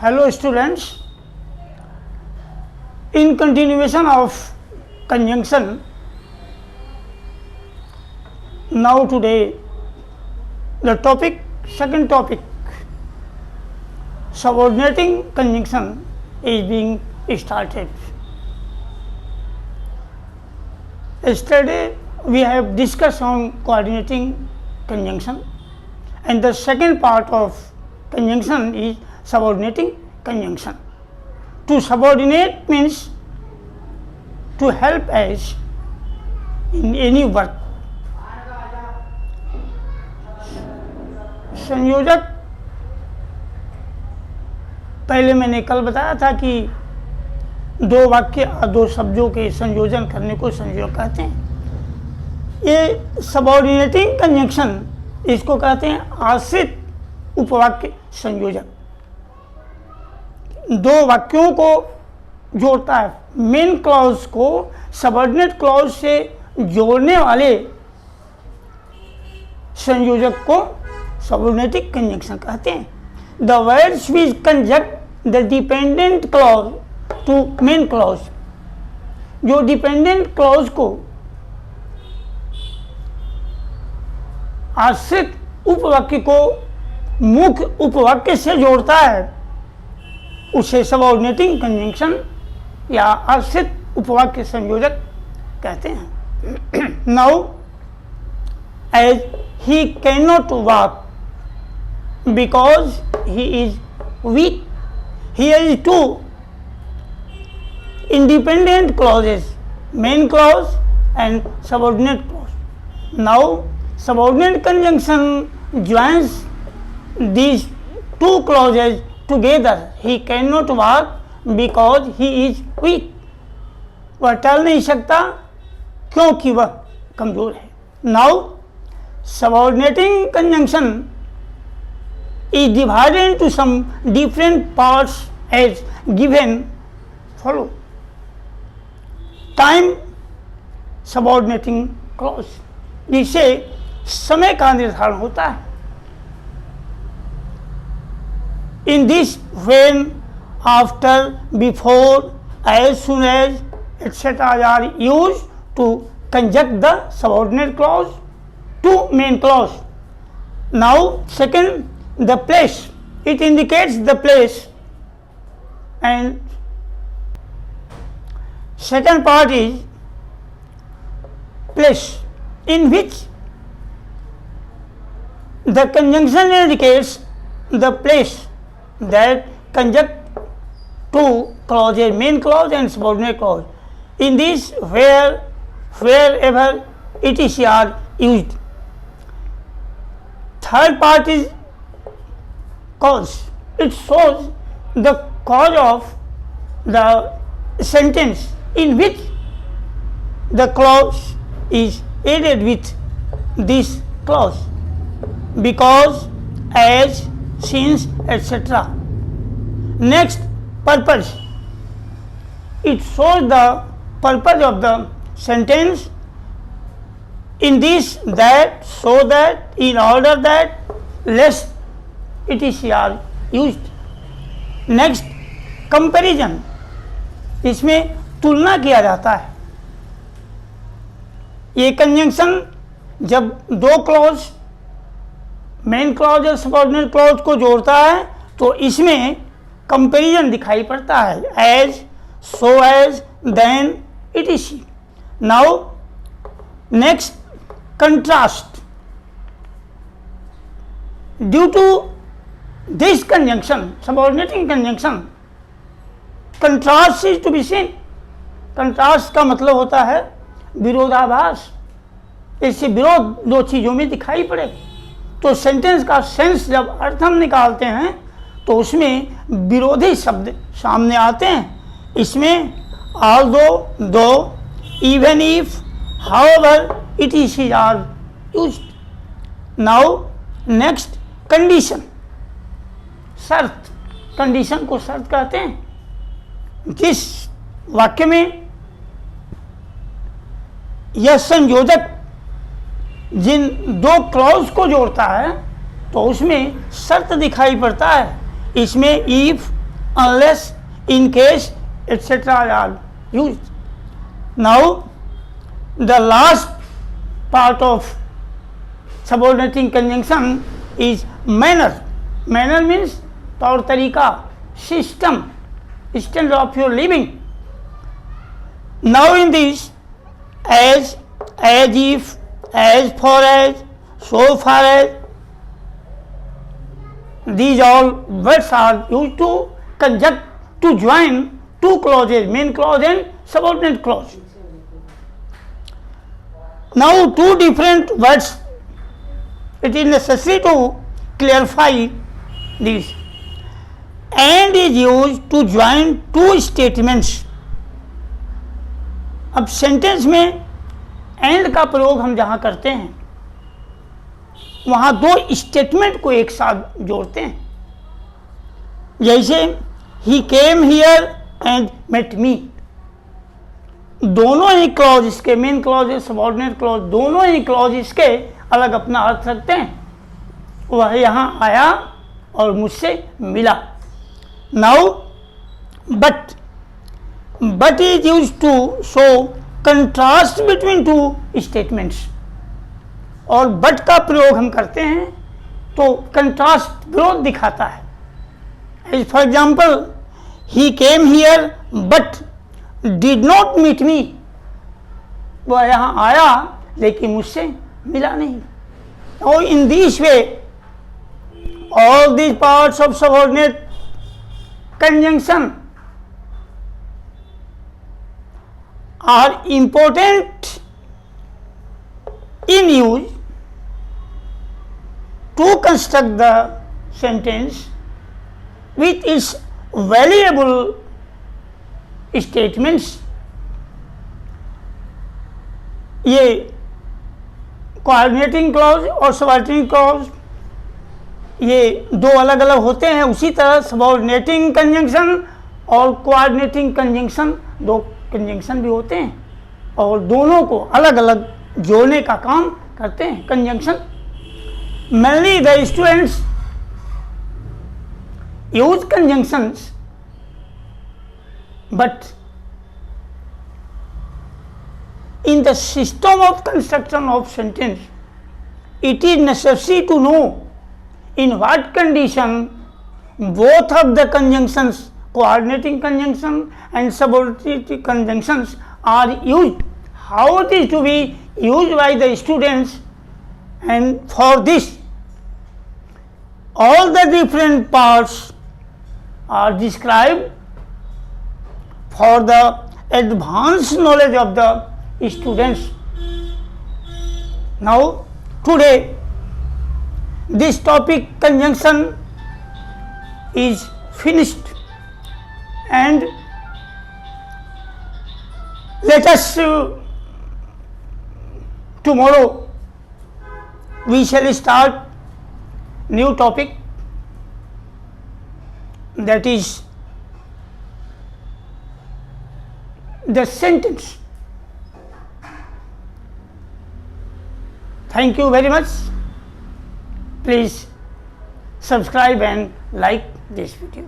Hello students, in continuation of conjunction, now today the second topic, subordinating conjunction is being started. Yesterday we have discussed on coordinating conjunction, and the second part of conjunction is subordinating conjunction. To subordinate means to help us in any work. संयोजक पहले मैंने कल बताया था कि दो वाक्य दो शब्दों के संयोजन करने को संयोजक कहते हैं। ये सबऑर्डिनेटिंग कंजंक्शन इसको कहते हैं आश्रित उपवाक्य संयोजक। दो वाक्यों को जोड़ता है, मेन क्लॉज को सबऑर्डिनेट क्लॉज से जोड़ने वाले संयोजक को सबऑर्डिनेटिंग कंजंक्शन कहते हैं। The words which conjunct the dependent clause to main clause, जो डिपेंडेंट क्लॉज को आश्रित उपवाक्य को मुख्य उपवाक्य से जोड़ता है, उसे सबऑर्डिनेटिंग कंजंक्शन या आश्रित उपवाक्य संयोजक कहते हैं। Now as he can not walk because he is weak, here is two independent clauses, main clause and subordinate clause. Now subordinate conjunction joins these two clauses together. He cannot walk because he is weak. वह चल नहीं सकता क्योंकि वह कमजोर है। Now subordinating conjunction is divided into some different parts as given follow. Time subordinating clause, जिसे समय का निर्धारण होता है। In this, when, after, before, as soon as, etc. are used to conjunct the subordinate clause to main clause. Now second, the place, it indicates the place, and second part is place, in which the conjunction indicates the place that conjunct two clauses, main clause and subordinate clause. In this, wherever etc. are used. Third part is cause. It shows the cause of the sentence in which the clause is added with this clause, because, as, since, etc. Next, purpose. It shows the purpose of the sentence in this, that, so that, in order that, lest etc. are used. Next, comparison. इसमें तुलना किया जाता है। ये conjunction जब दो clause, main clause और subordinate clause को जोड़ता है तो इसमें कंपैरिजन दिखाई पड़ता है, as, so as, than, etc. Now next, contrast. Due to this conjunction, subordinating conjunction, contrast is to be seen. contrast का मतलब होता है विरोधाभास। इससे विरोध दो चीज़ों में दिखाई पड़े तो सेंटेंस का सेंस जब अर्थ हम निकालते हैं तो उसमें विरोधी शब्द सामने आते हैं। इसमें although, even if, however, etc. are used. Now next, condition, शर्त। कंडीशन को शर्त कहते हैं। जिस वाक्य में यह संयोजक जिन दो क्लॉज को जोड़ता है तो उसमें शर्त दिखाई पड़ता है। इसमें if, unless, in case, etc. are used. Now, the last part of subordinating conjunction is manner. Manner means तौर तरीका, system, standard of your living. Now in this, as if, as far as, so far as, these all words are used to conjunct, to join two clauses, main clause and subordinate clause. Now two different words, it is necessary to clarify this. And is used to join two statements. अब sentence में and का प्रयोग हम जहाँ करते हैं वहाँ दो स्टेटमेंट को एक साथ जोड़ते हैं. जैसे ही came here and met me, दोनों ही क्लॉज इसके, मेन क्लॉज सबऑर्डिनेट क्लॉज, दोनों ही क्लॉज इसके अलग अपना अर्थ रखते हैं. वह यहाँ आया और मुझसे मिला. Now but is used to show contrast between two statements. और but का प्रयोग हम करते हैं तो कंट्रास्ट, विरोध दिखाता है. For example, he came here but did not meet me, वह यहाँ आया लेकिन मुझसे मिला नहीं. और in this way all these parts of subordinate conjunction are important in use to construct the sentence with its valuable statements. ये coordinating clause और सबऑर्डिनेटिंग क्लॉज ये दो अलग अलग होते हैं. उसी तरह सबऑर्डिनेटिंग कंजंक्शन और कोऑर्डिनेटिंग कंजंक्शन दो कंजंक्शन भी होते हैं और दोनों को अलग अलग जोड़ने का काम करते हैं conjunction. Mainly the students use conjunctions but in the system of construction of sentence, it is necessary to know in what condition both of the conjunctions, coordinating conjunction and subordinating conjunctions are used, how it is to be used by the students, and for this all the different parts are described for the advanced knowledge of the students. Now today this topic conjunction is finished, and let us tomorrow we shall start new topic, that is the sentence. Thank you very much. Please subscribe and like this video.